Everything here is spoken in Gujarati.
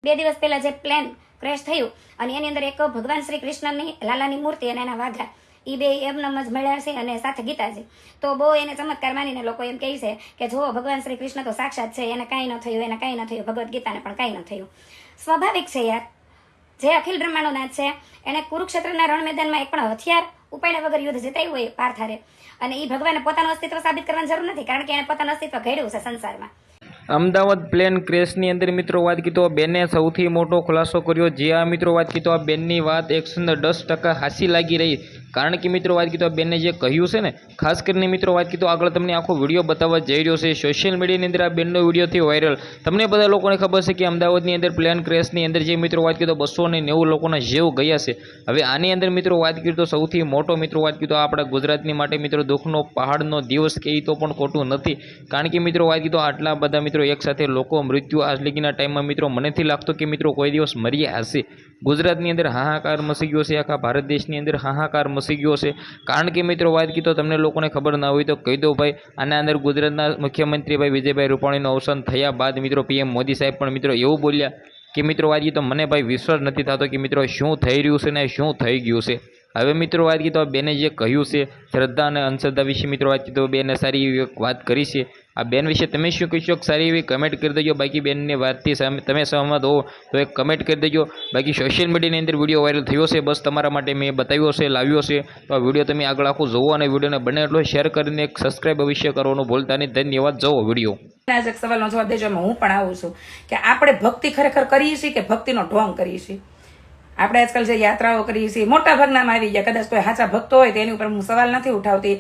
2 દિવસ પહેલા જે પ્લેન ક્રેશ થયું અને એની અંદર એક ભગવાન શ્રી કૃષ્ણની લાલાની મૂર્તિ અને એના વાઘા એ બે એમનેમ જ મળ્યા છે અને સાથે ગીતાજી. તો બહુ એને ચમત્કાર માનીને લોકો એમ કહે છે કે જો ભગવાન શ્રી કૃષ્ણ તો સાક્ષાત છે, એને કાંઈ ન થયું, એને કાંઈ ન થયું, ભગવદ્ ગીતાને પણ કાંઈ ન થયું. સ્વાભાવિક છે યાર, જે અખિલ બ્રહ્માંડનો નાથ છે એને કુરુક્ષેત્રના રણ મેદાનમાં એક પણ હથિયાર ઉપાડ્યા વગર યુદ્ધ જીતાયું હોય પાર્થારે, અને એ ભગવાને પોતાનું અસ્તિત્વ સાબિત કરવાની જરૂર નથી, કારણ કે એને પોતાનું અસ્તિત્વ ઘડ્યું છે સંસારમાં. અમદાવાદ પ્લેન ક્રેશની અંદર મિત્રો વાત કીધો બેને સૌથી મોટો ખુલાસો કર્યો. જે આ મિત્રો વાત કીધો આ બેનની વાત 110% હાસી લાગી રહી, કારણ કે મિત્રો વાત કીધો બેને જે કહ્યું છે ને, ખાસ કરીને મિત્રો વાત કીધો આગળ તમને આખો વિડીયો બતાવવા જઈ રહ્યો છે. સોશિયલ મીડિયાની અંદર આ બેનનો વિડીયો થયો વાયરલ. તમને બધા લોકોને ખબર છે કે અમદાવાદની અંદર પ્લેન ક્રેશની અંદર જે મિત્રો વાત કીધો 290 લોકોના જીવ ગયા છે. હવે આની અંદર મિત્રો વાત કીધો તો સૌથી મોટો મિત્રો વાત કીધો આપણા ગુજરાતની માટે મિત્રો દુઃખનો પહાડનો દિવસ કે તો પણ ખોટું નથી, કારણ કે મિત્રો વાત કીધો આટલા બધા મિત્રો એક સાથે લોકો મૃત્યુ આજ લગીના ટાઈમમાં મિત્રો મને નથી લાગતો કે મિત્રો કોઈ દિવસ મર્યા હશે. ગુજરાતની અંદર હાહાકાર મચી ગયો છે, આખા ભારત દેશની અંદર હાહાકાર મચી ગયો છે, કારણ કે મિત્રો વાત કીધો તમને લોકોને ખબર ના હોય તો કહી દો ભાઈ. આના અંદર ગુજરાતના મુખ્યમંત્રી ભાઈ વિજયભાઈ રૂપાણીનું અવસાન થયા બાદ મિત્રો પીએમ મોદી સાહેબ પણ મિત્રો એવું બોલ્યા કે મિત્રો વાત કીધો મને ભાઈ વિશ્વાસ નથી થતો કે મિત્રો શું થઈ રહ્યું છે ને શું થઈ ગયું છે. હવે મિત્રો વાત કીધો બેને જે કહ્યું છે શ્રદ્ધા અને અંધશ્રદ્ધા વિશે મિત્રો વાત કીધો બેને સારી એવી વાત કરી છે. આ બેન વિશે તમે શું કહેશો? સારી એવી કમેન્ટ કરી દેજો. બાકી બેનની વાતથી તમે સહમત હો તો એક કમેન્ટ કરી દેજો. બાકી સોશિયલ મીડિયાની અંદર વિડીયો વાયરલ થયો છે, બસ તમારા માટે મેં બતાવ્યો છે, લાવ્યો છે. તો આ વિડીયો તમે આગળ આખું જોવો અને વિડીયોને બને એટલો શેર કરીને એક સબસ્ક્રાઈબ અવશ્ય કરવાનું ભૂલતા નહીં. ધન્યવાદ. જોવો વિડીયો. આજ એક સવાલનો જવાબ દેજો. હું પણ આવું છું કે આપણે ભક્તિ ખરેખર કરીએ છીએ કે ભક્તિનો ઢોંગ કરીએ છીએ. આપણે આજકાલ જે યાત્રાઓ કરીએ છીએ મોટા ભાગનામાં આવી ગયા, કદાચ કોઈ સાચા ભક્તો હોય તેની ઉપર હું સવાલ નથી ઉઠાવતી,